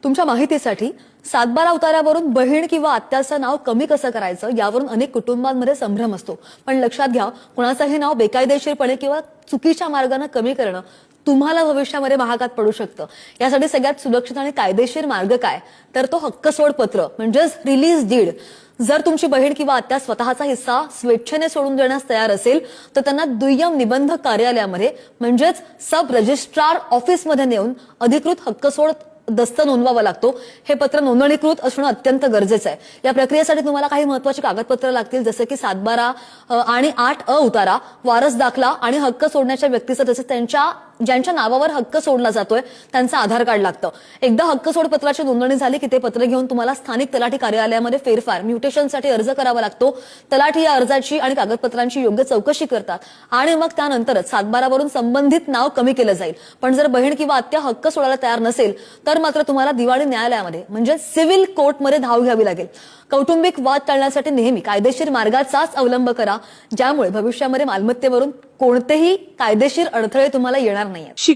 तुमच्या माहितीसाठी सातबारा उतार्यावरून बहीण किंवा आत्याचं नाव कमी कसं करायचं यावरून अनेक कुटुंबांमध्ये संभ्रम असतो। पण लक्षात घ्या, कुणाचंही नाव बेकायदेशीरपणे किंवा चुकीच्या मार्गाने कमी करणं तुम्हाला भविष्यामध्ये महागात पडू शकतं। यासाठी सगळ्यात सुरक्षित आणि कायदेशीर मार्ग काय, तर तो हक्कसोड पत्र म्हणजेच रिलीज डीड। जर तुमची बहीण किंवा आत्या स्वतःचा हिस्सा स्वेच्छेने सोडून देण्यास तयार असेल तर त्यांना दुय्यम निबंधक कार्यालयामध्ये म्हणजेच सब रजिस्ट्रार ऑफिसमध्ये नेऊन अधिकृत हक्कसोड दस्त नोंदवावा लागतो। हे पत्र नोंदणीकृत असणं अत्यंत गरजेचं आहे। या प्रक्रियेसाठी तुम्हाला काही महत्त्वाची कागदपत्र लागतील, जसे की 7/12 आणि 8 उतारा, वारस दाखला आणि हक्क सोडण्याच्या व्यक्तीचं तसेच ज्यांच्या नावावर हक्क सोडला जातोय त्यांचं आधार कार्ड लागतं। एकदा हक्क सोड पत्राची नोंदणी झाली की ते पत्र घेऊन तुम्हाला स्थानिक तलाठी कार्यालयामध्ये फेरफार म्युटेशनसाठी अर्ज करावा लागतो। तलाठी या अर्जाची आणि कागदपत्रांची योग्य चौकशी करतात आणि मग त्यानंतरच 7/12 वरून संबंधित नाव कमी केलं जाईल। पण जर बहीण किंवा आत्या हक्क सोडायला तयार नसेल तर मात्र तुम्हाला दिवाणी न्यायालयामध्ये म्हणजे सिव्हिल कोर्टमध्ये धाव घ्यावी लागेल। कौटुंबिक वाद टाळण्यासाठी नेहमी कायदेशीर मार्गाचाच अवलंब करा, ज्यामुळे भविष्यामध्ये मालमत्तेवरून कोणतेही कायदेशीर अडथळे तुम्हाला येणार नाहीत।